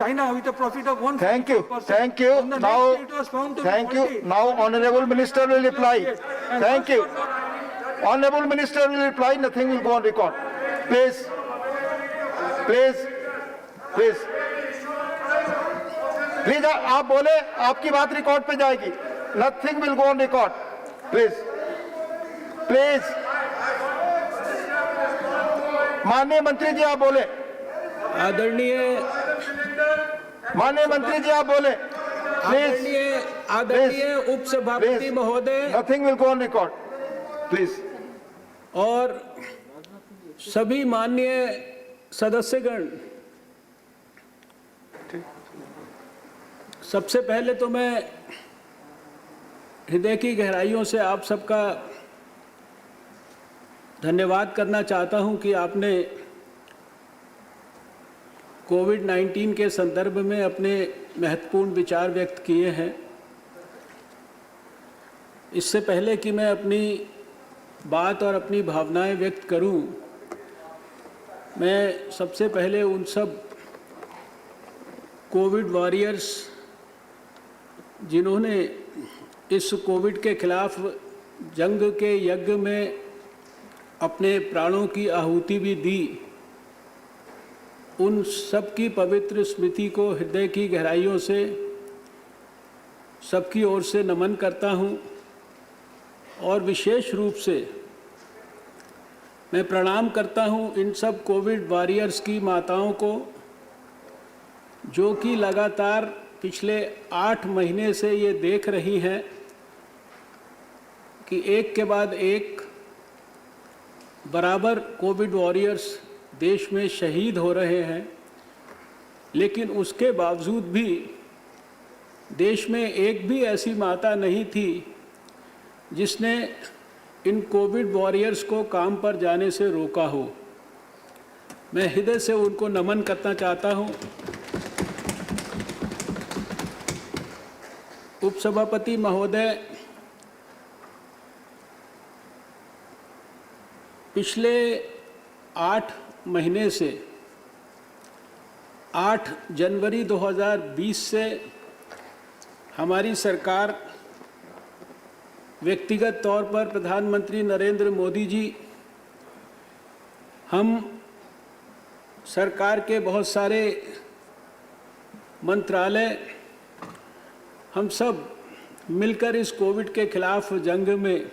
China with a profit of 1%. Thank you. Thank you. On the Now, next day it was found to be thank you. 40. Now, Honorable Minister will reply. And Thank you. also- Honorable Minister will reply. Nothing will go on record. Please. Please. Please. Please आप बोले, आपकी बात record पे जाएगी. Nothing will go on record. Please please. माननीय मंत्री जी आप बोले. माननीय मंत्री जी आप बोले. प्लीज आदरणीय उपसभापति महोदय nothing will go on record. Please. और सभी माननीय सदस्यगण, सबसे पहले तो मैं हृदय की गहराइयों से आप सबका धन्यवाद करना चाहता हूं कि आपने कोविड-19 के संदर्भ में अपने महत्वपूर्ण विचार व्यक्त किए हैं। इससे पहले कि मैं अपनी बात और अपनी भावनाएं व्यक्त करूं, मैं सबसे पहले उन सब कोविड वॉरियर्स जिन्होंने इस कोविड के खिलाफ जंग के यज्ञ में अपने प्राणों की आहुति भी दी, उन सब की पवित्र स्मृति को हृदय की गहराइयों से सबकी ओर से नमन करता हूं। और विशेष रूप से मैं प्रणाम करता हूं इन सब कोविड वॉरियर्स की माताओं को, जो कि लगातार पिछले 8 महीने से ये देख रही हैं कि एक के बाद एक बराबर कोविड वॉरियर्स देश में शहीद हो रहे हैं, लेकिन उसके बावजूद भी देश में एक भी ऐसी माता नहीं थी जिसने इन कोविड वॉरियर्स को काम पर जाने से रोका हो। मैं हृदय से उनको नमन करना चाहता हूं। उपसभापति महोदय, पिछले 8 महीने से 8 जनवरी 2020 से हमारी सरकार, व्यक्तिगत तौर पर प्रधानमंत्री नरेंद्र मोदी जी, हम सरकार के बहुत सारे मंत्रालय, हम सब मिलकर इस कोविड के खिलाफ जंग में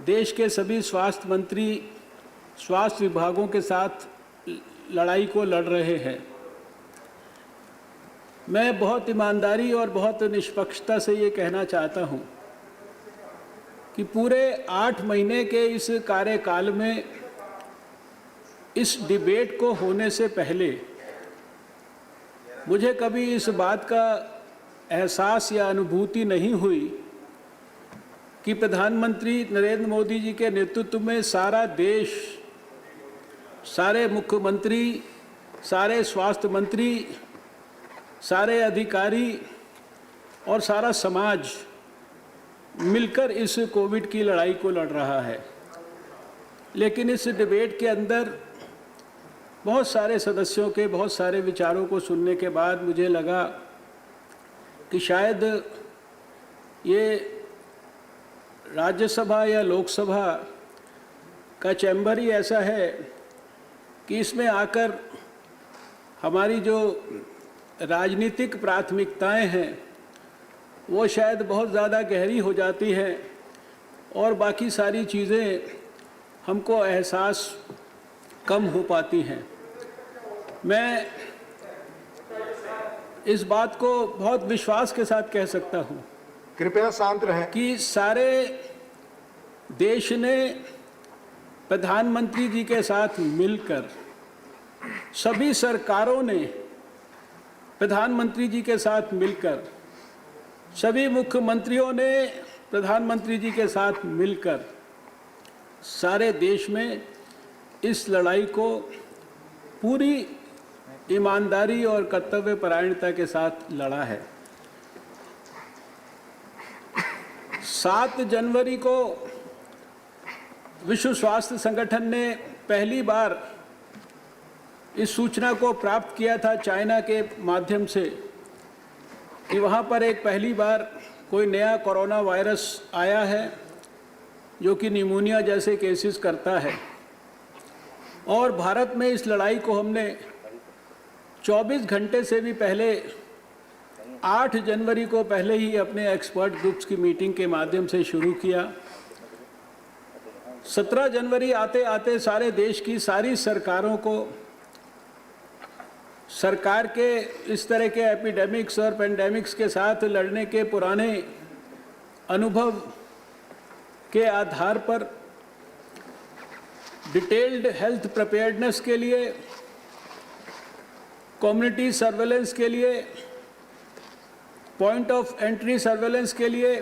देश के सभी स्वास्थ्य मंत्री, स्वास्थ्य विभागों के साथ लड़ाई को लड़ रहे हैं। मैं बहुत ईमानदारी और बहुत निष्पक्षता से ये कहना चाहता हूँ कि पूरे 8 महीने के इस कार्यकाल में इस डिबेट को होने से पहले मुझे कभी इस बात का एहसास या अनुभूति नहीं हुई कि प्रधानमंत्री नरेंद्र मोदी जी के नेतृत्व में सारा देश, सारे मुख्यमंत्री, सारे स्वास्थ्य मंत्री, सारे अधिकारी और सारा समाज मिलकर इस कोविड की लड़ाई को लड़ रहा है। लेकिन इस डिबेट के अंदर बहुत सारे सदस्यों के बहुत सारे विचारों को सुनने के बाद मुझे लगा कि शायद ये राज्यसभा या लोकसभा का चैम्बर ही ऐसा है कि इसमें आकर हमारी जो राजनीतिक प्राथमिकताएं हैं वो शायद बहुत ज़्यादा गहरी हो जाती हैं और बाकी सारी चीज़ें हमको एहसास कम हो पाती हैं। मैं इस बात को बहुत विश्वास के साथ कह सकता हूँ कृपया शांत रहें कि सारे देश ने प्रधानमंत्री जी के साथ मिलकर, सभी सरकारों ने प्रधानमंत्री जी के साथ मिलकर, सभी मुख्यमंत्रियों ने प्रधानमंत्री जी के साथ मिलकर सारे देश में इस लड़ाई को पूरी ईमानदारी और कर्तव्य परायणता के साथ लड़ा है। 7 जनवरी को विश्व स्वास्थ्य संगठन ने पहली बार इस सूचना को प्राप्त किया था चाइना के माध्यम से कि वहाँ पर एक पहली बार कोई नया कोरोना वायरस आया है जो कि निमोनिया जैसे केसेस करता है। और भारत में इस लड़ाई को हमने 24 घंटे से भी पहले 8 जनवरी को पहले ही अपने एक्सपर्ट ग्रुप्स की मीटिंग के माध्यम से शुरू किया। 17 जनवरी आते आते सारे देश की सारी सरकारों को सरकार के इस तरह के एपिडेमिक्स और पेंडेमिक्स के साथ लड़ने के पुराने अनुभव के आधार पर डिटेल्ड हेल्थ प्रिपेयर्डनेस के लिए, कम्युनिटी सर्वेलेंस के लिए, पॉइंट ऑफ एंट्री सर्वेलेंस के लिए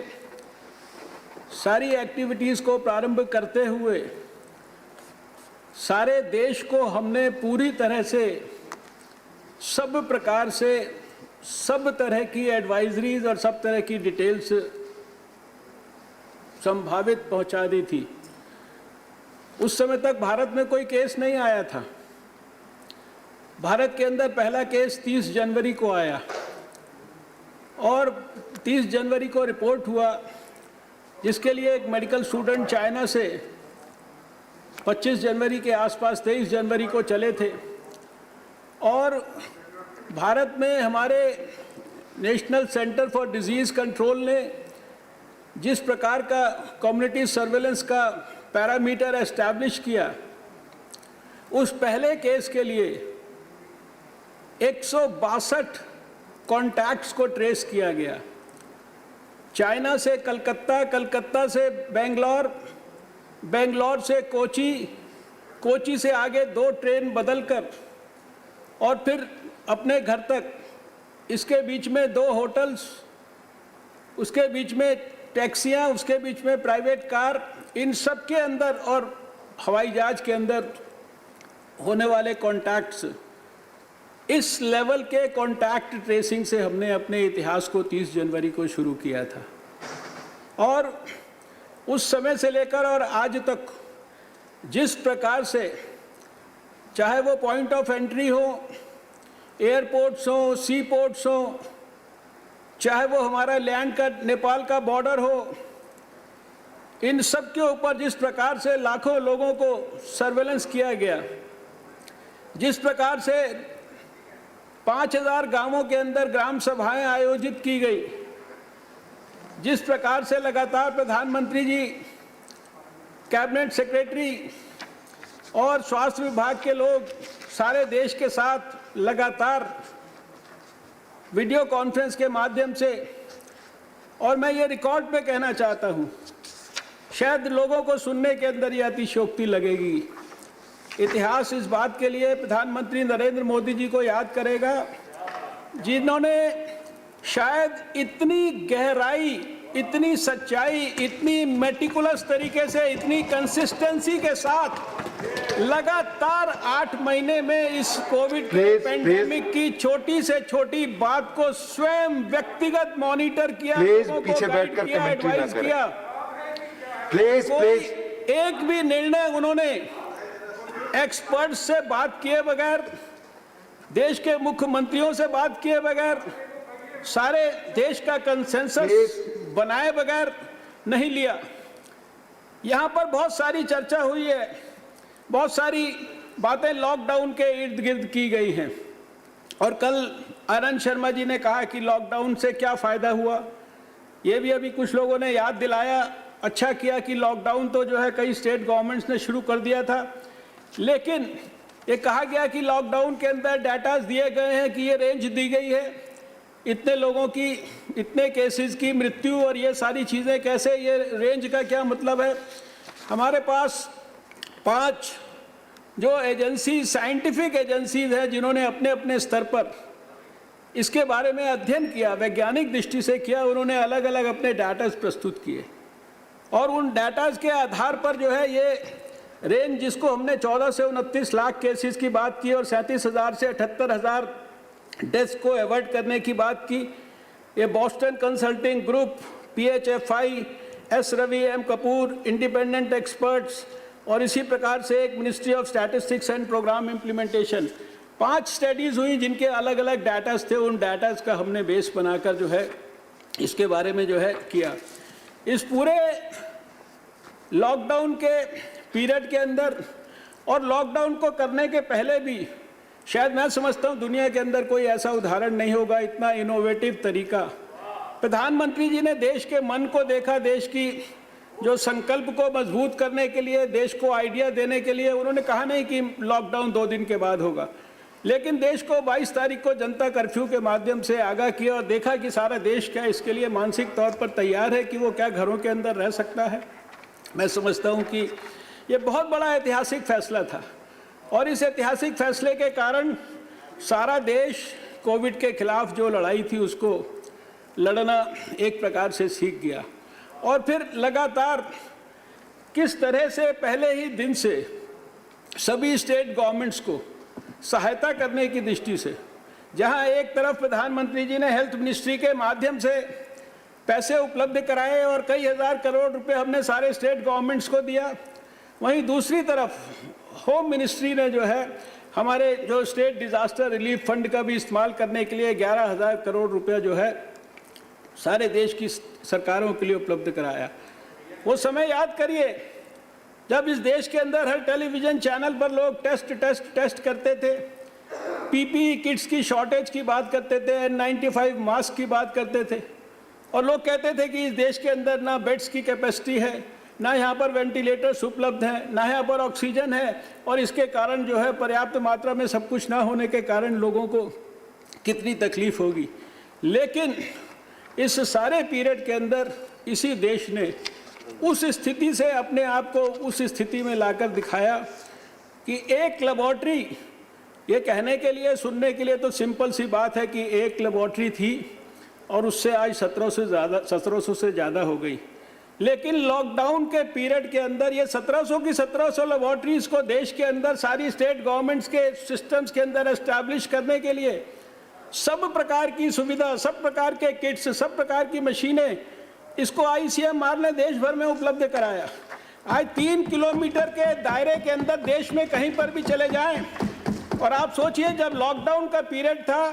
सारी एक्टिविटीज़ को प्रारंभ करते हुए सारे देश को हमने पूरी तरह से सब प्रकार से सब तरह की एडवाइजरीज और सब तरह की डिटेल्स संभावित पहुंचा दी थी। उस समय तक भारत में कोई केस नहीं आया था। भारत के अंदर पहला केस 30 जनवरी को आया और 30 जनवरी को रिपोर्ट हुआ, जिसके लिए एक मेडिकल स्टूडेंट चाइना से 25 जनवरी के आसपास 23 जनवरी को चले थे। और भारत में हमारे national centre for disease control ने जिस प्रकार का कम्युनिटी सर्वेलेंस का पैरामीटर एस्टैब्लिश किया, उस पहले केस के लिए 162 कॉन्टैक्ट्स को ट्रेस किया गया। चाइना से कलकत्ता, कलकत्ता से बेंगलोर, बेंगलोर से कोची, कोची से आगे 2 ट्रेन बदलकर और फिर अपने घर तक, इसके बीच में 2 होटल्स, उसके बीच में टैक्सियां, उसके बीच में प्राइवेट कार, इन सब के अंदर और हवाई जहाज के अंदर होने वाले कॉन्टैक्ट्स, इस लेवल के कॉन्टैक्ट ट्रेसिंग से हमने अपने इतिहास को 30 जनवरी को शुरू किया था। और उस समय से लेकर और आज तक जिस प्रकार से, चाहे वो पॉइंट ऑफ एंट्री हो, एयरपोर्ट्स हो, सी पोर्ट्स हो, चाहे वो हमारा लैंड का नेपाल का बॉर्डर हो, इन सब के ऊपर जिस प्रकार से लाखों लोगों को सर्वेलेंस किया गया, जिस प्रकार से 5000 गांवों के अंदर ग्राम सभाएं आयोजित की गई, जिस प्रकार से लगातार प्रधानमंत्री जी, कैबिनेट सेक्रेटरी और स्वास्थ्य विभाग के लोग सारे देश के साथ लगातार वीडियो कॉन्फ्रेंस के माध्यम से, और मैं ये रिकॉर्ड पे कहना चाहता हूँ, शायद लोगों को सुनने के अंदर ये अतिशयोक्ति लगेगी। इतिहास इस बात के लिए प्रधानमंत्री नरेंद्र मोदी जी को याद करेगा, जिन्होंने शायद इतनी गहराई, इतनी सच्चाई, इतनी मेटिकुलस तरीके से, इतनी कंसिस्टेंसी के साथ लगातार 8 महीने में इस कोविड पेंडेमिक की छोटी से छोटी बात को स्वयं व्यक्तिगत मॉनिटर किया, लोगों को गाइड किया, एडवाइस किया। एक भी निर्णय उन्होंने एक्सपर्ट से बात किए बगैर, देश के मुख्यमंत्रियों से बात किए बगैर, सारे देश का कंसेंसस बनाए बगैर नहीं लिया। यहाँ पर बहुत सारी चर्चा हुई है, बहुत सारी बातें लॉकडाउन के इर्द गिर्द की गई हैं, और कल आनंद शर्मा जी ने कहा कि लॉकडाउन से क्या फ़ायदा हुआ, ये भी अभी कुछ लोगों ने याद दिलाया। अच्छा किया कि लॉकडाउन तो जो है कई स्टेट गवर्नमेंट्स ने शुरू कर दिया था, लेकिन ये कहा गया कि लॉकडाउन के अंदर डाटाज दिए गए हैं कि ये रेंज दी गई है, इतने लोगों की, इतने केसेस की मृत्यु, और ये सारी चीज़ें कैसे, ये रेंज का क्या मतलब है। हमारे पास 5 जो एजेंसी, साइंटिफिक एजेंसीज हैं, जिन्होंने अपने अपने स्तर पर इसके बारे में अध्ययन किया, वैज्ञानिक दृष्टि से किया, उन्होंने अलग अलग अपने डाटाज प्रस्तुत किए, और उन डाटाज के आधार पर जो है ये रेंज, जिसको हमने 14 से 29 लाख केसेस की बात की और 37,000 से 78,000 डेथ्स को अवॉइड करने की बात की, ये Boston consulting group, PHFI, S Ravi, M Kapoor, independent experts, और इसी प्रकार से एक ministry of statistics and programme implementation, 5 studies हुई जिनके अलग अलग डाटास थे। उन डाटास का हमने बेस बनाकर जो है इसके बारे में जो है किया। इस पूरे लॉकडाउन के पीरियड के अंदर और लॉकडाउन को करने के पहले भी शायद मैं समझता हूँ दुनिया के अंदर कोई ऐसा उदाहरण नहीं होगा, इतना इनोवेटिव तरीका। प्रधानमंत्री जी ने देश के मन को देखा, देश की जो संकल्प को मजबूत करने के लिए, देश को आइडिया देने के लिए उन्होंने कहा नहीं कि लॉकडाउन 2 दिन के बाद होगा, लेकिन देश को 22 तारीख को जनता कर्फ्यू के माध्यम से आगाह किया और देखा कि सारा देश क्या इसके लिए मानसिक तौर पर तैयार है कि वो क्या घरों के अंदर रह सकता है। मैं समझता हूँ कि ये बहुत बड़ा ऐतिहासिक फैसला था और इस ऐतिहासिक फैसले के कारण सारा देश कोविड के खिलाफ जो लड़ाई थी उसको लड़ना एक प्रकार से सीख गया। और फिर लगातार किस तरह से पहले ही दिन से सभी स्टेट गवर्नमेंट्स को सहायता करने की दृष्टि से, जहां एक तरफ प्रधानमंत्री जी ने हेल्थ मिनिस्ट्री के माध्यम से पैसे उपलब्ध कराए और कई हज़ार करोड़ रुपए हमने सारे स्टेट गवर्नमेंट्स को दिया, वहीं दूसरी तरफ होम मिनिस्ट्री ने जो है हमारे जो स्टेट डिज़ास्टर रिलीफ फंड का भी इस्तेमाल करने के लिए 11,000 करोड़ रुपया जो है सारे देश की सरकारों के लिए उपलब्ध कराया। वो समय याद करिए जब इस देश के अंदर हर टेलीविज़न चैनल पर लोग टेस्ट करते थे, पीपीई किट्स की शॉर्टेज की बात करते थे, N95 मास्क की बात करते थे और लोग कहते थे कि इस देश के अंदर ना बेड्स की कैपेसिटी है, ना यहाँ पर वेंटिलेटर्स उपलब्ध हैं, ना यहाँ पर ऑक्सीजन है और इसके कारण जो है पर्याप्त मात्रा में सब कुछ ना होने के कारण लोगों को कितनी तकलीफ होगी। लेकिन इस सारे पीरियड के अंदर इसी देश ने उस स्थिति से अपने आप को उस स्थिति में लाकर दिखाया कि एक लेबॉर्ट्री, ये कहने के लिए सुनने के लिए तो सिंपल सी बात है कि एक लेबॉर्ट्री थी और उससे आज 1700 से ज़्यादा हो गई, लेकिन लॉकडाउन के पीरियड के अंदर ये 1700 की 1700 लेबॉर्ट्रीज़ को देश के अंदर सारी स्टेट गवर्नमेंट्स के सिस्टम्स के अंदर एस्टैब्लिश करने के लिए सब प्रकार की सुविधा, सब प्रकार के किट्स, सब प्रकार की मशीनें इसको ICMR ने देश भर में उपलब्ध कराया। आज 3 किलोमीटर के दायरे के अंदर देश में कहीं पर भी चले जाएं और आप सोचिए जब लॉकडाउन का पीरियड था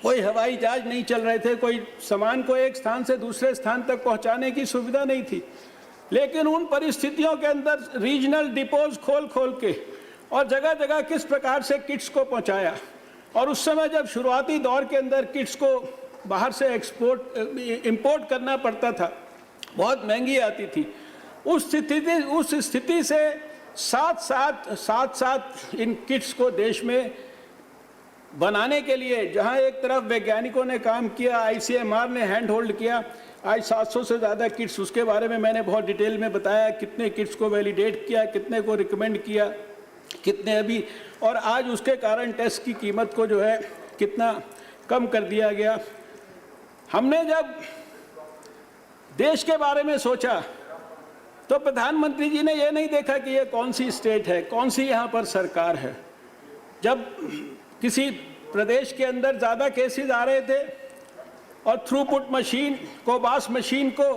कोई हवाई जहाज नहीं चल रहे थे, कोई सामान को एक स्थान से दूसरे स्थान तक पहुंचाने की सुविधा नहीं थी, लेकिन उन परिस्थितियों के अंदर रीजनल डिपोज खोल के और जगह जगह किस प्रकार से किट्स को पहुंचाया। और उस समय जब शुरुआती दौर के अंदर किट्स को बाहर से इंपोर्ट करना पड़ता था, बहुत महंगी आती थी, उस स्थिति से साथ इन किट्स को देश में बनाने के लिए जहां एक तरफ वैज्ञानिकों ने काम किया, ICMR ने हैंड होल्ड किया, आज 700 से ज़्यादा किट्स, उसके बारे में मैंने बहुत डिटेल में बताया कितने किट्स को वैलिडेट किया, कितने को रिकमेंड किया, कितने अभी, और आज उसके कारण टेस्ट की कीमत को जो है कितना कम कर दिया गया। हमने जब देश के बारे में सोचा तो प्रधानमंत्री जी ने ये नहीं देखा कि ये कौन सी स्टेट है, कौन सी यहाँ पर सरकार है। जब किसी प्रदेश के अंदर ज़्यादा केसेस आ रहे थे और थ्रूपुट मशीन, कोबास मशीन को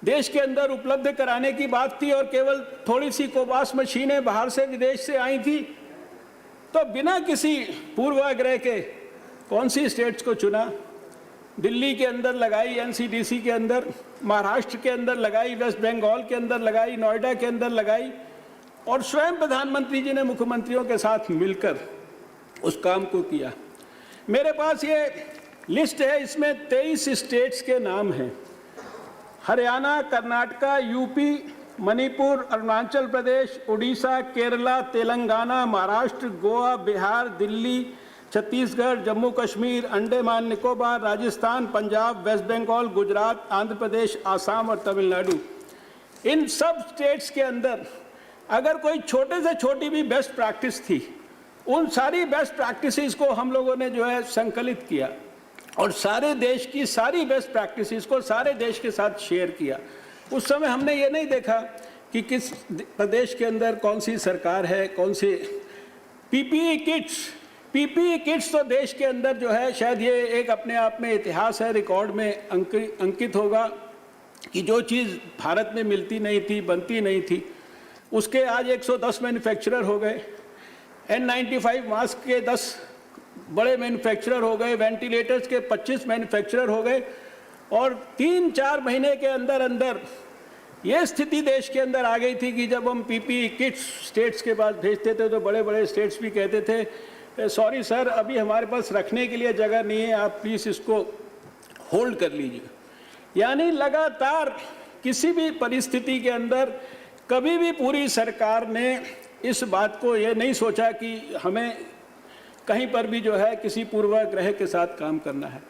देश के अंदर उपलब्ध कराने की बात थी और केवल थोड़ी सी कोबास मशीनें बाहर से विदेश से आई थी, तो बिना किसी पूर्वाग्रह के कौन सी स्टेट्स को चुना, दिल्ली के अंदर लगाई, NCDC के अंदर, महाराष्ट्र के अंदर लगाई, वेस्ट बंगाल के अंदर लगाई, नोएडा के अंदर लगाई और स्वयं प्रधानमंत्री जी ने मुख्यमंत्रियों के साथ मिलकर उस काम को किया। मेरे पास ये लिस्ट है, इसमें 23 स्टेट्स के नाम हैं, हरियाणा, कर्नाटका, यूपी, मणिपुर, अरुणाचल प्रदेश, उड़ीसा, केरला, तेलंगाना, महाराष्ट्र, गोवा, बिहार, दिल्ली, छत्तीसगढ़, जम्मू कश्मीर, अंडमान निकोबार, राजस्थान, पंजाब, वेस्ट बंगाल, गुजरात, आंध्र प्रदेश, आसाम और तमिलनाडु। इन सब स्टेट्स के अंदर अगर कोई छोटे से छोटी भी बेस्ट प्रैक्टिस थी, उन सारी बेस्ट प्रैक्टिसेस को हम लोगों ने जो है संकलित किया और सारे देश की सारी बेस्ट प्रैक्टिसेस को सारे देश के साथ शेयर किया। उस समय हमने ये नहीं देखा कि किस प्रदेश के अंदर कौन सी सरकार है, कौन सी पीपीई किट्स तो देश के अंदर जो है शायद ये एक अपने आप में इतिहास है, रिकॉर्ड में अंकित होगा कि जो चीज़ भारत में मिलती नहीं थी, बनती नहीं थी, उसके आज 110 मैन्युफैक्चरर हो गए। N95 मास्क के 10 बड़े मैन्युफैक्चरर हो गए, वेंटिलेटर्स के 25 मैन्युफैक्चरर हो गए, और 3-4 महीने के अंदर अंदर ये स्थिति देश के अंदर आ गई थी कि जब हम पीपीई किट्स स्टेट्स के पास भेजते थे तो बड़े बड़े स्टेट्स भी कहते थे सॉरी सर, अभी हमारे पास रखने के लिए जगह नहीं है, आप प्लीज़ इसको होल्ड कर लीजिए। यानी लगातार किसी भी परिस्थिति के अंदर कभी भी पूरी सरकार ने इस बात को ये नहीं सोचा कि हमें कहीं पर भी जो है किसी पूर्वाग्रह के साथ काम करना है।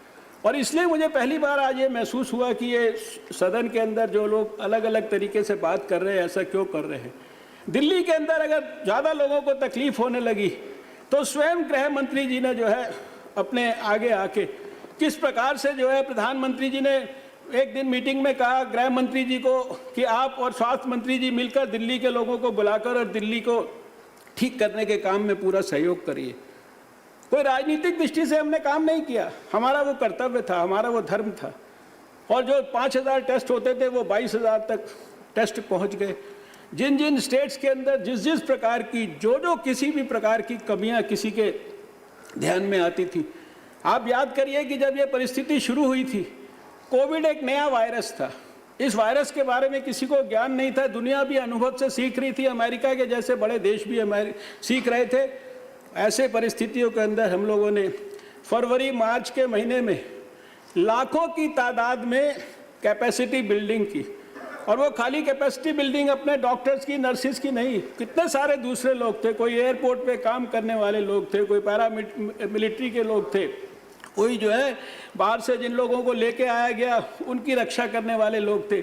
और इसलिए मुझे पहली बार आज ये महसूस हुआ कि ये सदन के अंदर जो लोग अलग अलग तरीके से बात कर रहे हैं, ऐसा क्यों कर रहे हैं। दिल्ली के अंदर अगर ज़्यादा लोगों को तकलीफ होने लगी तो स्वयं गृह मंत्री जी ने जो है अपने आगे आके किस प्रकार से जो है, प्रधानमंत्री जी ने एक दिन मीटिंग में कहा गृह मंत्री जी को कि आप और स्वास्थ्य मंत्री जी मिलकर दिल्ली के लोगों को बुलाकर और दिल्ली को ठीक करने के काम में पूरा सहयोग करिए। कोई राजनीतिक दृष्टि से हमने काम नहीं किया, हमारा वो कर्तव्य था, हमारा वो धर्म था। और जो 5000 टेस्ट होते थे वो 22000 तक टेस्ट पहुंच गए। जिन जिन स्टेट्स के अंदर जिस जिस प्रकार की जो किसी भी प्रकार की कमियां किसी के ध्यान में आती थी, आप याद करिए कि जब ये परिस्थिति शुरू हुई थी, कोविड एक नया वायरस था, इस वायरस के बारे में किसी को ज्ञान नहीं था, दुनिया भी अनुभव से सीख रही थी, अमेरिका के जैसे बड़े देश भी सीख रहे थे। ऐसे परिस्थितियों के अंदर हम लोगों ने फरवरी मार्च के महीने में लाखों की तादाद में कैपेसिटी बिल्डिंग की, और वो खाली कैपेसिटी बिल्डिंग अपने डॉक्टर्स की, नर्सिस की नहीं, कितने सारे दूसरे लोग थे, कोई एयरपोर्ट पे काम करने वाले लोग थे, कोई मिलिट्री के लोग थे, कोई जो है बाहर से जिन लोगों को लेके आया गया उनकी रक्षा करने वाले लोग थे।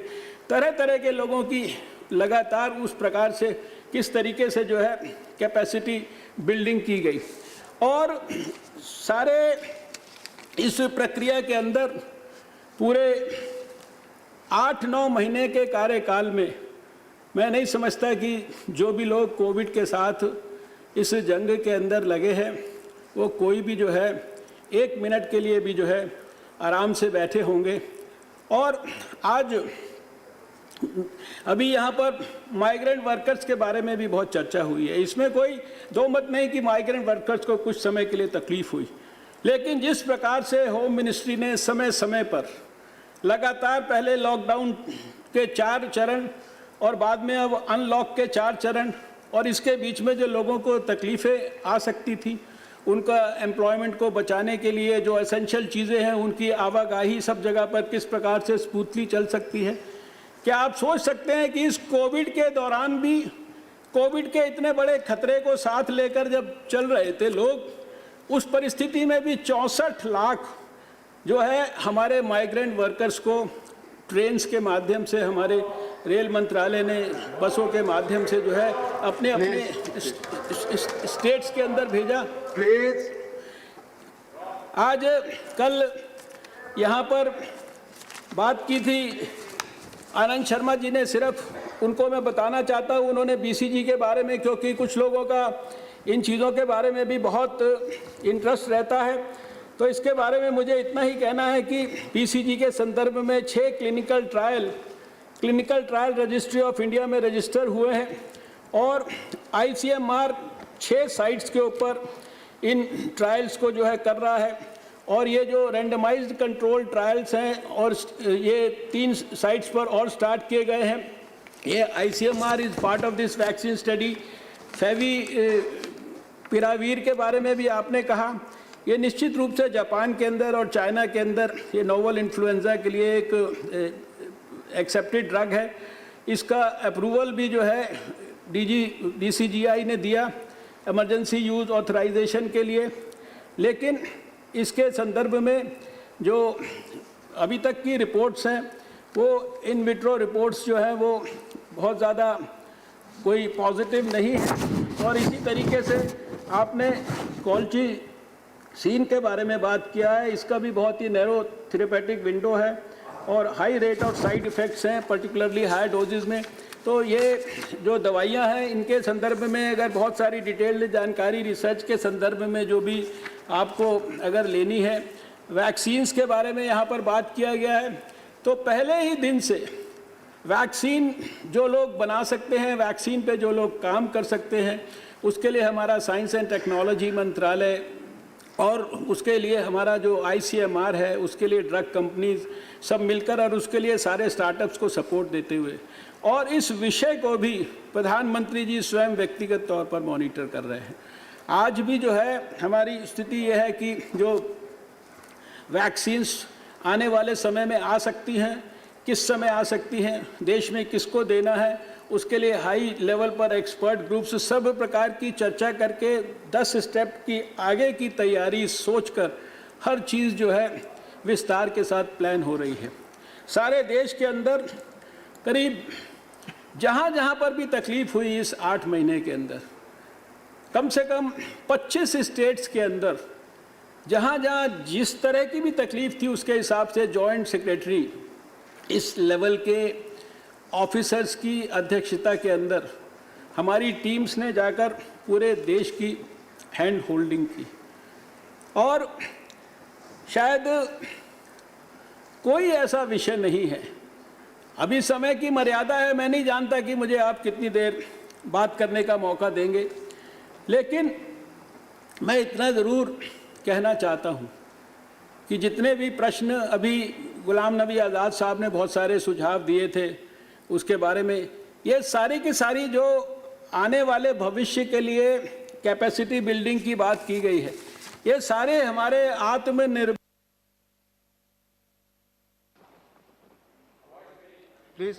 तरह तरह के लोगों की लगातार उस प्रकार से किस तरीके से जो है कैपेसिटी बिल्डिंग की गई। और सारे इस प्रक्रिया के अंदर पूरे 8-9 महीने के कार्यकाल में मैं नहीं समझता कि जो भी लोग कोविड के साथ इस जंग के अंदर लगे हैं वो कोई भी जो है 1 मिनट के लिए भी जो है आराम से बैठे होंगे। और आज अभी यहाँ पर माइग्रेंट वर्कर्स के बारे में भी बहुत चर्चा हुई है। इसमें कोई दो मत नहीं कि माइग्रेंट वर्कर्स को कुछ समय के लिए तकलीफ हुई, लेकिन जिस प्रकार से होम मिनिस्ट्री ने समय समय पर लगातार पहले लॉकडाउन के 4 चरण और बाद में अब अनलॉक के 4 चरण, और इसके बीच में जो लोगों को तकलीफ़ें आ सकती थी उनका एम्प्लॉयमेंट को बचाने के लिए जो एसेंशियल चीज़ें हैं उनकी आवाजाही सब जगह पर किस प्रकार से स्मूथली चल सकती है। क्या आप सोच सकते हैं कि इस कोविड के दौरान भी, कोविड के इतने बड़े खतरे को साथ लेकर जब चल रहे थे लोग, उस परिस्थिति में भी 64 लाख जो है हमारे माइग्रेंट वर्कर्स को ट्रेन्स के माध्यम से, हमारे रेल मंत्रालय ने बसों के माध्यम से जो है अपने अपने स्टेट्स के अंदर भेजा। प्लीज। आज कल यहाँ पर बात की थी आनंद शर्मा जी ने, सिर्फ उनको मैं बताना चाहता हूँ, उन्होंने बीसीजी के बारे में, क्योंकि कुछ लोगों का इन चीज़ों के बारे में भी बहुत इंटरेस्ट रहता है, तो इसके बारे में मुझे इतना ही कहना है कि बीसीजी के संदर्भ में 6 clinical trial registry of India में रजिस्टर हुए हैं, और ICMR 6 साइट्स के ऊपर इन ट्रायल्स को जो है कर रहा है। और ये जो रैंडमाइज्ड कंट्रोल ट्रायल्स हैं और ये 3 साइट्स पर और स्टार्ट किए गए हैं। ये ICMR is part of this vaccine study. Favipiravir के बारे में भी आपने कहा, ये निश्चित रूप से जापान के अंदर और चाइना के अंदर ये नोवल इन्फ्लुएंजा के लिए एक एक्सेप्टेड ड्रग है। इसका अप्रूवल भी जो है DCGI ने दिया इमरजेंसी यूज़ ऑथराइजेशन के लिए, लेकिन इसके संदर्भ में जो अभी तक की रिपोर्ट्स हैं वो इन विट्रो रिपोर्ट्स जो हैं वो बहुत ज़्यादा कोई पॉजिटिव नहीं है। और इसी तरीके से आपने कॉल्ची सीन के बारे में बात किया है, इसका भी बहुत ही नैरो थेरेपेटिक विंडो है और high rate of side effects हैं, पर्टिकुलरली हाई डोजेज़ में। तो ये जो दवाइयाँ हैं इनके संदर्भ में अगर बहुत सारी डिटेल्ड जानकारी रिसर्च के संदर्भ में जो भी आपको अगर लेनी है, वैक्सीन्स के बारे में यहाँ पर बात किया गया है। तो पहले ही दिन से वैक्सीन जो लोग बना सकते हैं, वैक्सीन पे जो लोग काम कर सकते हैं, उसके लिए हमारा साइंस एंड टेक्नोलॉजी मंत्रालय और उसके लिए हमारा जो ICMR है, उसके लिए ड्रग कंपनीज सब मिलकर और उसके लिए सारे स्टार्टअप्स को सपोर्ट देते हुए, और इस विषय को भी प्रधानमंत्री जी स्वयं व्यक्तिगत तौर पर मॉनिटर कर रहे हैं। आज भी जो है हमारी स्थिति यह है कि जो वैक्सीन्स आने वाले समय में आ सकती हैं, किस समय आ सकती हैं, देश में किसको देना है, उसके लिए हाई लेवल पर एक्सपर्ट ग्रुप्स सब प्रकार की चर्चा करके 10 स्टेप की आगे की तैयारी सोचकर हर चीज़ जो है विस्तार के साथ प्लान हो रही है। सारे देश के अंदर करीब जहाँ जहाँ पर भी तकलीफ हुई इस 8 महीने के अंदर, कम से कम 25 स्टेट्स के अंदर जहाँ जहाँ जिस तरह की भी तकलीफ थी उसके हिसाब से जॉइंट सेक्रेटरी इस लेवल के ऑफिसर्स की अध्यक्षता के अंदर हमारी टीम्स ने जाकर पूरे देश की हैंड होल्डिंग की। और शायद कोई ऐसा विषय नहीं है, अभी समय की मर्यादा है, मैं नहीं जानता कि मुझे आप कितनी देर बात करने का मौका देंगे, लेकिन मैं इतना ज़रूर कहना चाहता हूँ कि जितने भी प्रश्न अभी गुलाम नबी आज़ाद साहब ने बहुत सारे सुझाव दिए थे उसके बारे में, ये सारी की सारी जो आने वाले भविष्य के लिए कैपेसिटी बिल्डिंग की बात की गई है, ये सारे हमारे आत्मनिर्भर। प्लीज,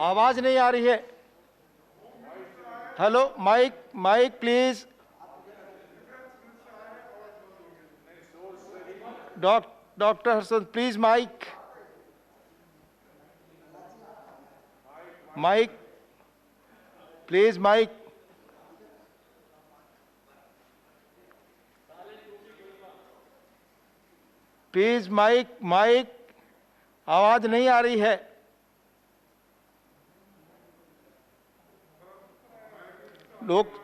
आवाज नहीं आ रही है। Hello, mic mic please. Doctor Harshvardhan please, mic mic please, mic. Please mic mic, आवाज नहीं आ रही है। लोग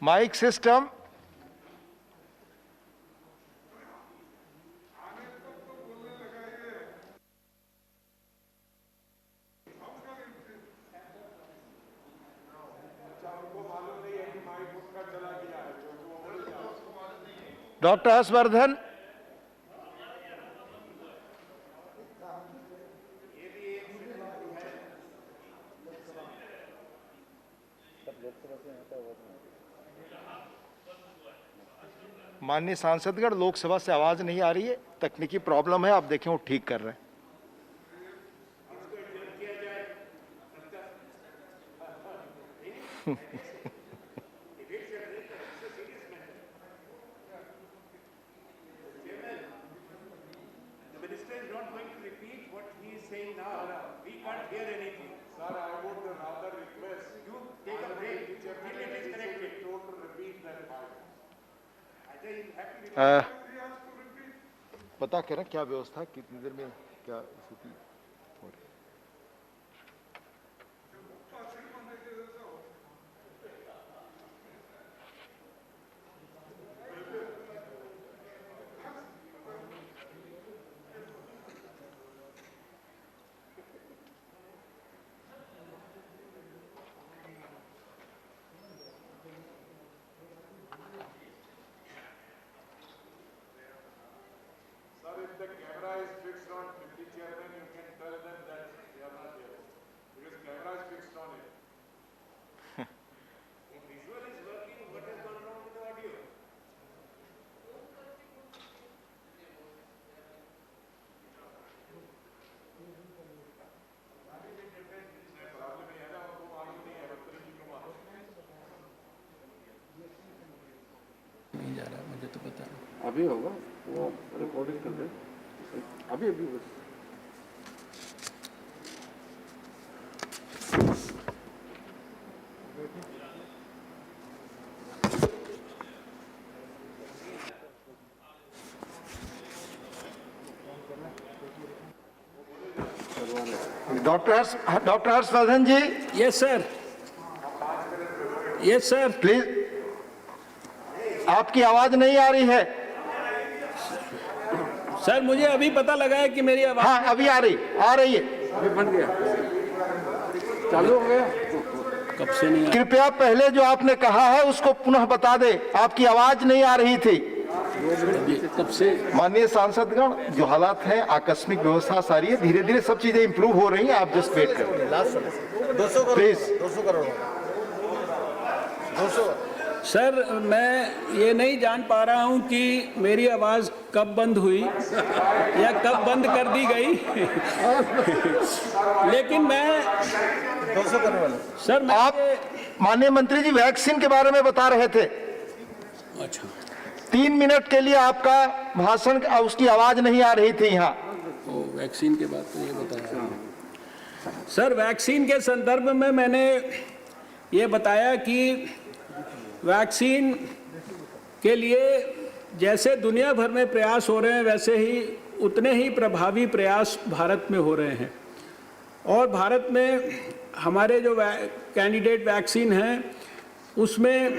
माइक सिस्टम। डॉक्टर हर्षवर्धन, माननीय सांसदगण, लोकसभा से आवाज नहीं आ रही है, तकनीकी प्रॉब्लम है, आप देखें वो ठीक कर रहे हैं। पता करें क्या व्यवस्था, कितनी देर में क्या स्थिति हो रही The camera is fixed on 50 chairman, you can tell them that they are not here. Because camera is fixed on it. If visual is working, what has gone wrong with the audio? नहीं जा रहा, मुझे तो पता नहीं। अभी होगा, वो रिकॉर्डिंग कर रहे हैं अभी अभी बस। Doctor Harshvardhan ji. Yes sir, yes sir. Please आपकी आवाज नहीं आ रही है। सर मुझे अभी पता लगा है कि मेरी आवाज हाँ अभी आ रही है। अभी बन गया, चालू हो गया। कब से नहीं कृपया पहले जो आपने कहा है उसको पुनः बता दे, आपकी आवाज नहीं आ रही थी। कब से? माननीय सांसदगण, जो हालात हैं आकस्मिक व्यवस्था सारी है, धीरे धीरे सब चीजें इंप्रूव हो रही हैं, आप जस्ट वेट करें 200 करोड़, प्लीज। 200 करोड़ 200। सर मैं ये नहीं जान पा रहा हूँ कि मेरी आवाज़ कब बंद हुई या कब बंद कर दी गई लेकिन मैं 200 करोड़ वाले। सर मैं आप माननीय मंत्री जी वैक्सीन के बारे में बता रहे थे। अच्छा 3 मिनट के लिए आपका भाषण, उसकी आवाज नहीं आ रही थी यहाँ। ओ, वैक्सीन के बाद तो ये बताया सर। वैक्सीन के संदर्भ में मैंने ये बताया कि वैक्सीन के लिए जैसे दुनिया भर में प्रयास हो रहे हैं वैसे ही उतने ही प्रभावी प्रयास भारत में हो रहे हैं। और भारत में हमारे जो कैंडिडेट वैक्सीन हैं उसमें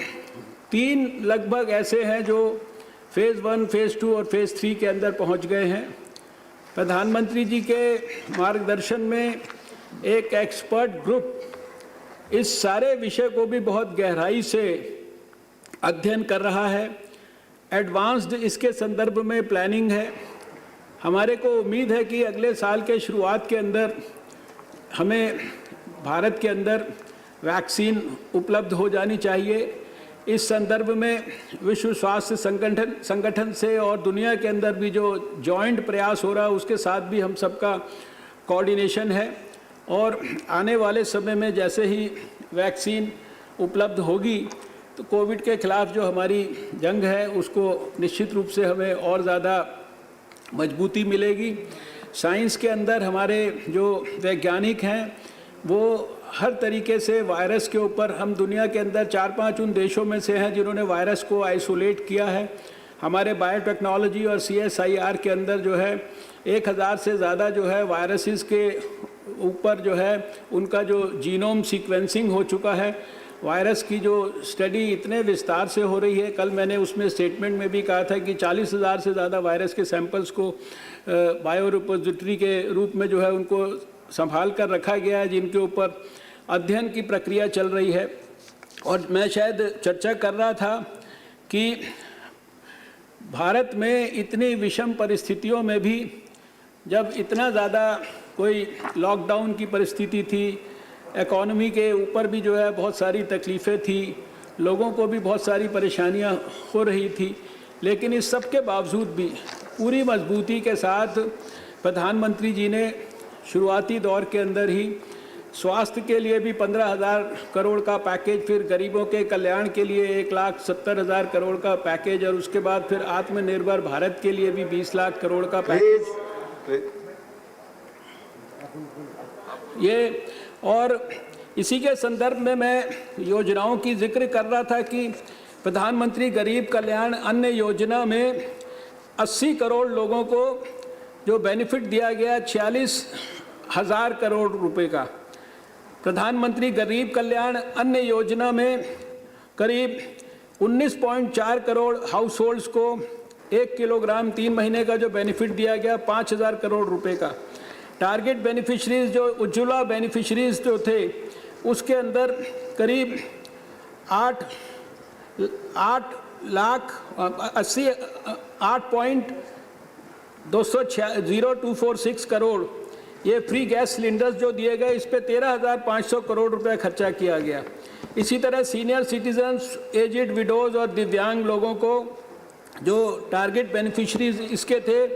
3 लगभग ऐसे हैं जो फेज़ 1, फेज़ 2 और फेज़ 3 के अंदर पहुंच गए हैं। प्रधानमंत्री जी के मार्गदर्शन में एक एक्सपर्ट ग्रुप इस सारे विषय को भी बहुत गहराई से अध्ययन कर रहा है। एडवांस्ड इसके संदर्भ में प्लानिंग है। हमारे को उम्मीद है कि अगले साल के शुरुआत के अंदर हमें भारत के अंदर वैक्सीन उपलब्ध हो जानी चाहिए। इस संदर्भ में विश्व स्वास्थ्य संगठन से और दुनिया के अंदर भी जो जॉइंट प्रयास हो रहा है उसके साथ भी हम सबका कोऑर्डिनेशन है। और आने वाले समय में जैसे ही वैक्सीन उपलब्ध होगी तो कोविड के खिलाफ जो हमारी जंग है उसको निश्चित रूप से हमें और ज़्यादा मजबूती मिलेगी। साइंस के अंदर हमारे जो वैज्ञानिक हैं वो हर तरीके से वायरस के ऊपर, हम दुनिया के अंदर 4-5 उन देशों में से हैं जिन्होंने वायरस को आइसोलेट किया है। हमारे बायोटेक्नोलॉजी और CSIR के अंदर जो है 1000 से ज़्यादा जो है वायरसेस के ऊपर जो है उनका जो जीनोम सीक्वेंसिंग हो चुका है। वायरस की जो स्टडी इतने विस्तार से हो रही है, कल मैंने उसमें स्टेटमेंट में भी कहा था कि 40,000 से ज़्यादा वायरस के सैंपल्स को बायो रिपोजिटरी के रूप में जो है उनको संभाल कर रखा गया है, जिनके ऊपर अध्ययन की प्रक्रिया चल रही है। और मैं शायद चर्चा कर रहा था कि भारत में इतनी विषम परिस्थितियों में भी जब इतना ज़्यादा कोई लॉकडाउन की परिस्थिति थी, इकॉनमी के ऊपर भी जो है बहुत सारी तकलीफ़ें थी, लोगों को भी बहुत सारी परेशानियां हो रही थी, लेकिन इस सब के बावजूद भी पूरी मजबूती के साथ प्रधानमंत्री जी ने शुरुआती दौर के अंदर ही स्वास्थ्य के लिए भी 15,000 करोड़ का पैकेज, फिर गरीबों के कल्याण के लिए 1,70,000 करोड़ का पैकेज, और उसके बाद फिर आत्मनिर्भर भारत के लिए भी 20 लाख करोड़ का पैकेज। ये और इसी के संदर्भ में मैं योजनाओं की जिक्र कर रहा था कि प्रधानमंत्री गरीब कल्याण अन्न योजना में 80 करोड़ लोगों को जो बेनिफिट दिया गया 46,000 करोड़ रुपए का। प्रधानमंत्री गरीब कल्याण अन्न योजना में करीब 19.4 करोड़ हाउस होल्ड्स को 1 किलोग्राम 3 महीने का जो बेनिफिट दिया गया 5,000 करोड़ रुपए का। टारगेट बेनिफिशरीज जो उज्ज्वला बेनिफिशरीज जो थे उसके अंदर करीब 8,80,246 करोड़ ये फ्री गैस सिलेंडर्स जो दिए गए, इस पे 13,500 करोड़ रुपए खर्चा किया गया। इसी तरह सीनियर सिटीजन्स, एजिड विडोज और दिव्यांग लोगों को जो टारगेट बेनिफिशरीज इसके थे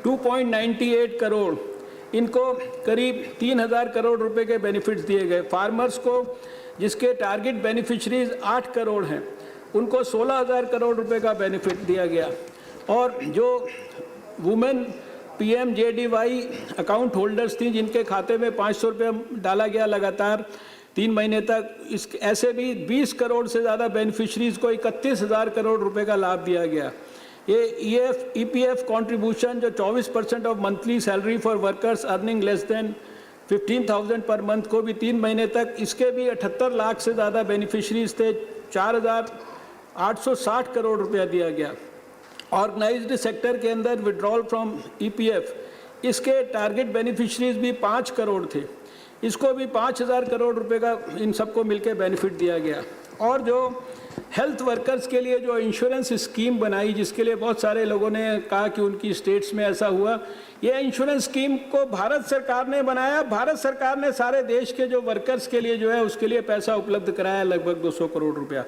2.98 करोड़, इनको करीब 3,000 करोड़ रुपए के बेनिफिट्स दिए गए। फार्मर्स को जिसके टारगेट बेनिफिशरीज 8 करोड़ हैं उनको 16,000 करोड़ रुपए का बेनिफिट दिया गया। और जो वुमेन PMJDY अकाउंट होल्डर्स थी जिनके खाते में 500 रुपये डाला गया लगातार 3 महीने तक, इस ऐसे भी 20 करोड़ से ज़्यादा बेनिफिशरीज को 31,000 करोड़ रुपए का लाभ दिया गया। ये EPF कंट्रीब्यूशन जो 24% of monthly salary for workers earning less than 15,000 per month को भी 3 महीने तक, इसके भी 78 लाख से ज़्यादा बेनिफिशरीज थे। 860 करोड़ रुपया दिया गया। ऑर्गेनाइज्ड सेक्टर के अंदर विड्रॉल फ्रॉम ईपीएफ, इसके टारगेट बेनिफिशरीज भी 5 करोड़ थे, इसको भी 5000 करोड़ रुपए का इन सबको मिलकर बेनिफिट दिया गया। और जो हेल्थ वर्कर्स के लिए जो इंश्योरेंस स्कीम बनाई, जिसके लिए बहुत सारे लोगों ने कहा कि उनकी स्टेट्स में ऐसा हुआ, ये इंश्योरेंस स्कीम को भारत सरकार ने बनाया। भारत सरकार ने सारे देश के जो वर्कर्स के लिए जो है उसके लिए पैसा उपलब्ध कराया, लगभग 200 करोड़ रुपया।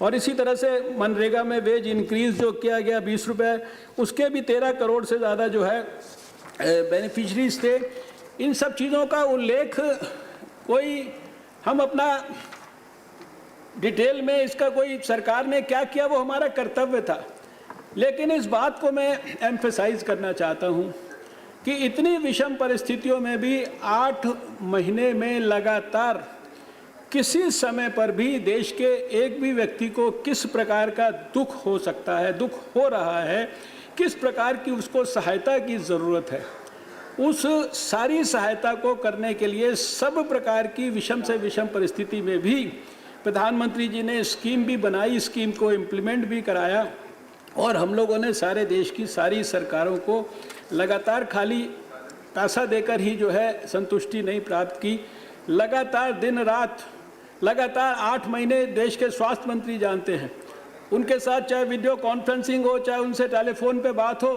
और इसी तरह से मनरेगा में वेज इंक्रीज जो किया गया 20 रुपये, उसके भी 13 करोड़ से ज़्यादा जो है बेनिफिशरीज थे। इन सब चीज़ों का उल्लेख कोई हम अपना डिटेल में इसका कोई सरकार ने क्या किया वो हमारा कर्तव्य था, लेकिन इस बात को मैं एम्फेसाइज करना चाहता हूँ कि इतनी विषम परिस्थितियों में भी 8 महीने में लगातार किसी समय पर भी देश के एक भी व्यक्ति को किस प्रकार का दुख हो सकता है, दुख हो रहा है, किस प्रकार की उसको सहायता की ज़रूरत है, उस सारी सहायता को करने के लिए सब प्रकार की विषम से विषम परिस्थिति में भी प्रधानमंत्री जी ने स्कीम भी बनाई, स्कीम को इम्प्लीमेंट भी कराया। और हम लोगों ने सारे देश की सारी सरकारों को लगातार खाली पैसा देकर ही जो है संतुष्टि नहीं प्राप्त की, लगातार दिन रात, लगातार 8 महीने देश के स्वास्थ्य मंत्री जानते हैं, उनके साथ चाहे वीडियो कॉन्फ्रेंसिंग हो, चाहे उनसे टेलीफोन पे बात हो,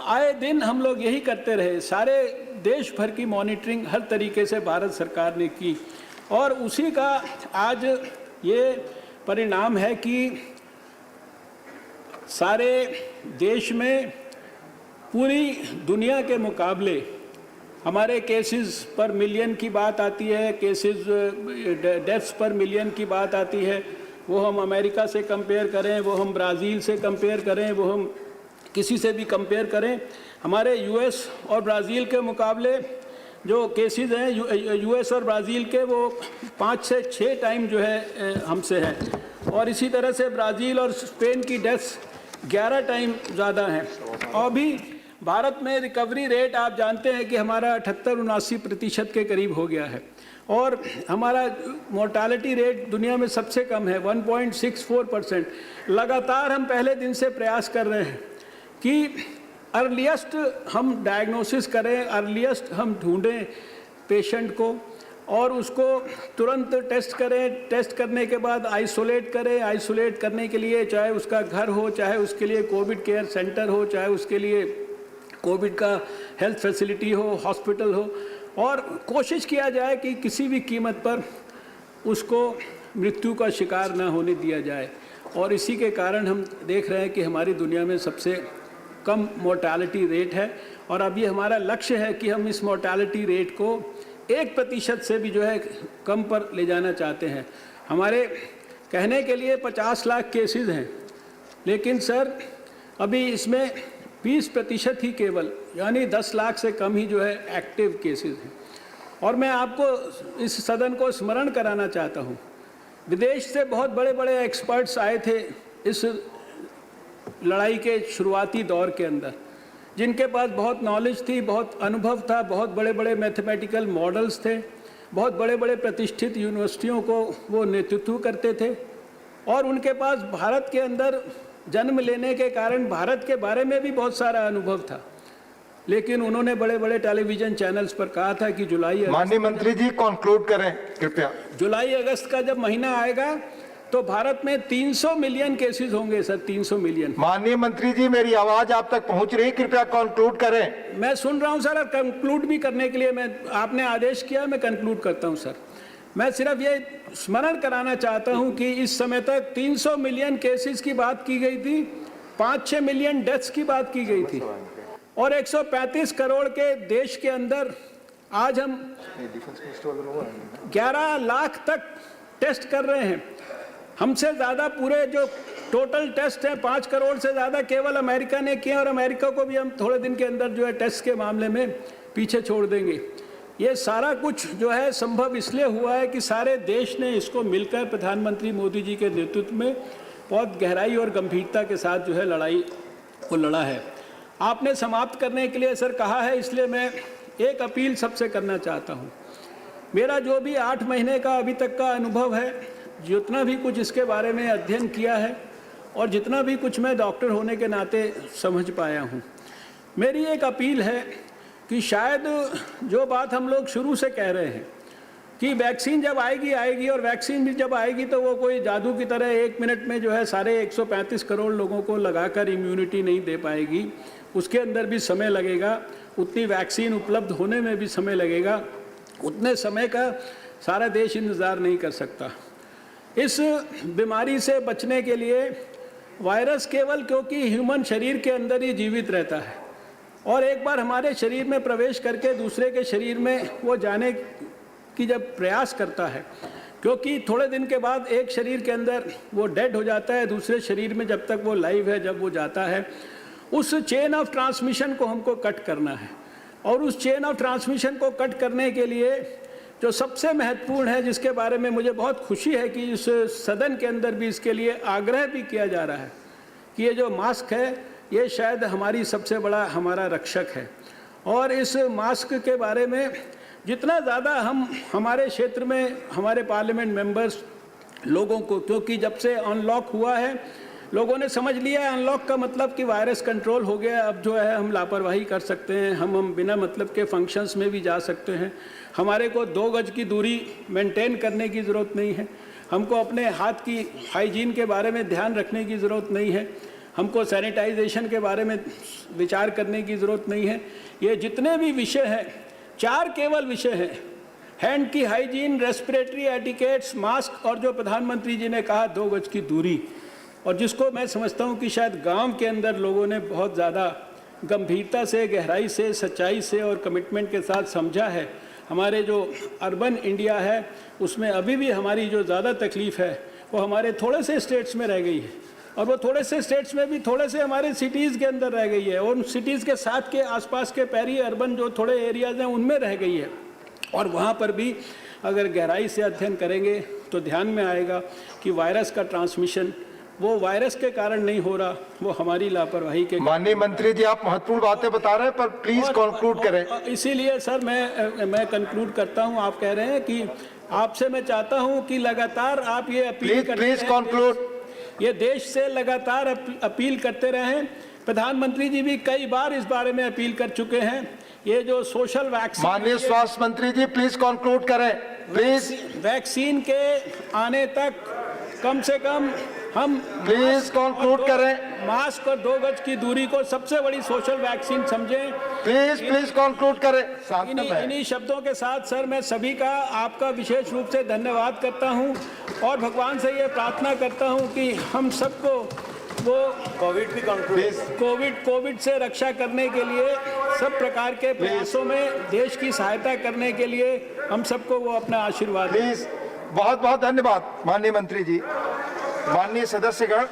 आए दिन हम लोग यही करते रहे। सारे देश भर की मॉनिटरिंग हर तरीके से भारत सरकार ने की और उसी का आज ये परिणाम है कि सारे देश में पूरी दुनिया के मुकाबले हमारे केसेस पर मिलियन की बात आती है, केसेस डेथ्स पर मिलियन की बात आती है, वो हम अमेरिका से कंपेयर करें, वो हम ब्राज़ील से कंपेयर करें, वो हम किसी से भी कंपेयर करें, हमारे यूएस और ब्राज़ील के मुकाबले जो केसेस हैं यूएस और ब्राज़ील के वो 5 से 6 टाइम जो है हमसे हैं। और इसी तरह से ब्राज़ील और स्पेन की डेथ्स 11 टाइम ज़्यादा हैं। और भी भारत में रिकवरी रेट आप जानते हैं कि हमारा 78-79% के करीब हो गया है और हमारा मोर्टालिटी रेट दुनिया में सबसे कम है 1.64%। लगातार हम पहले दिन से प्रयास कर रहे हैं कि अर्लीस्ट हम डायग्नोसिस करें, अर्लीस्ट हम ढूंढें पेशेंट को और उसको तुरंत टेस्ट करें, टेस्ट करने के बाद आइसोलेट करें। आइसोलेट करने के लिए चाहे उसका घर हो, चाहे उसके लिए कोविड केयर सेंटर हो, चाहे उसके लिए कोविड का हेल्थ फैसिलिटी हो, हॉस्पिटल हो, और कोशिश किया जाए कि किसी भी कीमत पर उसको मृत्यु का शिकार ना होने दिया जाए। और इसी के कारण हम देख रहे हैं कि हमारी दुनिया में सबसे कम मोर्टालिटी रेट है और अभी हमारा लक्ष्य है कि हम इस मोर्टालिटी रेट को 1% से भी जो है कम पर ले जाना चाहते हैं। हमारे कहने के लिए 50 लाख केसेस हैं, लेकिन सर अभी इसमें 20% ही केवल, यानी 10 लाख से कम ही जो है एक्टिव केसेस हैं। और मैं आपको इस सदन को स्मरण कराना चाहता हूँ, विदेश से बहुत बड़े बड़े एक्सपर्ट्स आए थे इस लड़ाई के शुरुआती दौर के अंदर, जिनके पास बहुत नॉलेज थी, बहुत अनुभव था, बहुत बड़े बड़े मैथमेटिकल मॉडल्स थे, बहुत बड़े बड़े प्रतिष्ठित यूनिवर्सिटियों को वो नेतृत्व करते थे और उनके पास भारत के अंदर जन्म लेने के कारण भारत के बारे में भी बहुत सारा अनुभव था। लेकिन उन्होंने बड़े बड़े टेलीविज़न चैनल्स पर कहा था कि माननीय मंत्री जी कंक्लूड करें कृपया। जुलाई अगस्त का जब महीना आएगा तो भारत में 300 मिलियन केसेस होंगे सर, 300 मिलियन। माननीय मंत्री जी मेरी आवाज आप तक पहुंच रही, कृपया कंक्लूड करें। मैं सुन रहा हूं सर, और कंक्लूड भी करने के लिए मैं, आपने आदेश किया, मैं कंक्लूड करता हूं सर। मैं सिर्फ ये स्मरण कराना चाहता हूं कि इस समय तक 300 मिलियन केसेस की बात की गई थी, 5-6 मिलियन डेथ्स की बात की गई थी और 135 करोड़ के देश के अंदर आज हम 11 लाख तक टेस्ट कर रहे हैं। हमसे ज़्यादा पूरे जो टोटल टेस्ट हैं 5 करोड़ से ज़्यादा केवल अमेरिका ने किए और अमेरिका को भी हम थोड़े दिन के अंदर जो है टेस्ट के मामले में पीछे छोड़ देंगे। ये सारा कुछ जो है संभव इसलिए हुआ है कि सारे देश ने इसको मिलकर प्रधानमंत्री मोदी जी के नेतृत्व में बहुत गहराई और गंभीरता के साथ जो है लड़ाई को लड़ा है। आपने समाप्त करने के लिए सर कहा है, इसलिए मैं एक अपील सबसे करना चाहता हूँ। मेरा जो भी 8 महीने का अभी तक का अनुभव है, जितना भी कुछ इसके बारे में अध्ययन किया है, और जितना भी कुछ मैं डॉक्टर होने के नाते समझ पाया हूँ, मेरी एक अपील है कि शायद जो बात हम लोग शुरू से कह रहे हैं कि वैक्सीन जब आएगी और वैक्सीन भी जब आएगी तो वो कोई जादू की तरह 1 मिनट में जो है सारे 135 करोड़ लोगों को लगाकर इम्यूनिटी नहीं दे पाएगी। उसके अंदर भी समय लगेगा, उतनी वैक्सीन उपलब्ध होने में भी समय लगेगा, उतने समय का सारा देश इंतज़ार नहीं कर सकता। इस बीमारी से बचने के लिए वायरस केवल क्योंकि ह्यूमन शरीर के अंदर ही जीवित रहता है और एक बार हमारे शरीर में प्रवेश करके दूसरे के शरीर में वो जाने की जब प्रयास करता है, क्योंकि थोड़े दिन के बाद एक शरीर के अंदर वो डेड हो जाता है, दूसरे शरीर में जब तक वो लाइव है, जब वो जाता है, उस चेन ऑफ ट्रांसमिशन को हमको कट करना है। और उस चेन ऑफ ट्रांसमिशन को कट करने के लिए जो सबसे महत्वपूर्ण है, जिसके बारे में मुझे बहुत खुशी है कि इस सदन के अंदर भी इसके लिए आग्रह भी किया जा रहा है कि ये जो मास्क है ये शायद हमारी सबसे बड़ा हमारा रक्षक है। और इस मास्क के बारे में जितना ज़्यादा हम हमारे क्षेत्र में हमारे पार्लियामेंट मेंबर्स लोगों को, क्योंकि जब से अनलॉक हुआ है लोगों ने समझ लिया है अनलॉक का मतलब कि वायरस कंट्रोल हो गया, अब जो है हम लापरवाही कर सकते हैं, हम बिना मतलब के फंक्शंस में भी जा सकते हैं, हमारे को 2 गज की दूरी मेंटेन करने की ज़रूरत नहीं है, हमको अपने हाथ की हाइजीन के बारे में ध्यान रखने की ज़रूरत नहीं है, हमको सैनिटाइजेशन के बारे में विचार करने की ज़रूरत नहीं है। ये जितने भी विषय हैं, 4 केवल विषय हैं, हैंड की हाइजीन, रेस्पिरेटरी एटिकेट्स, मास्क और जो प्रधानमंत्री जी ने कहा 2 गज की दूरी, और जिसको मैं समझता हूँ कि शायद गांव के अंदर लोगों ने बहुत ज़्यादा गंभीरता से, गहराई से, सच्चाई से और कमिटमेंट के साथ समझा है। हमारे जो अर्बन इंडिया है उसमें अभी भी हमारी जो ज़्यादा तकलीफ़ है वो हमारे थोड़े से स्टेट्स में रह गई है, और वो थोड़े से स्टेट्स में भी थोड़े से हमारे सिटीज़ के अंदर रह गई है, और उन सिटीज़ के साथ के आसपास के पेरी अर्बन जो थोड़े एरियाज़ हैं उनमें रह गई है। और वहाँ पर भी अगर गहराई से अध्ययन करेंगे तो ध्यान में आएगा कि वायरस का ट्रांसमिशन वो वायरस के कारण नहीं हो रहा, वो हमारी लापरवाही के। माननीय मंत्री जी, आप महत्वपूर्ण बातें बता रहे हैं पर प्लीज कंक्लूड करें। इसीलिए सर मैं कंक्लूड करता हूं। आप कह रहे हैं कि आपसे मैं चाहता हूं कि लगातार आप ये अपील करते प्लीज कंक्लूड। ये देश से लगातार अपील करते रहें। प्रधानमंत्री जी भी कई बार इस बारे में अपील कर चुके हैं। ये जो सोशल वैक्सीन, माननीय स्वास्थ्य मंत्री जी प्लीज कंक्लूड करें प्लीज। वैक्सीन के आने तक कम से कम हम प्लीज कंक्लूड करें। मास्क और 2 गज की दूरी को सबसे बड़ी सोशल वैक्सीन समझें। प्लीज कंक्लूड करें। इन्हीं शब्दों के साथ सर मैं सभी का आपका विशेष रूप से धन्यवाद करता हूं और भगवान से ये प्रार्थना करता हूं कि हम सबको वो कोविड से रक्षा करने के लिए सब प्रकार के प्रयासों में देश की सहायता करने के लिए हम सबको वो अपना आशीर्वाद। प्लीज, बहुत बहुत धन्यवाद माननीय मंत्री जी। माननीय सदस्यगण।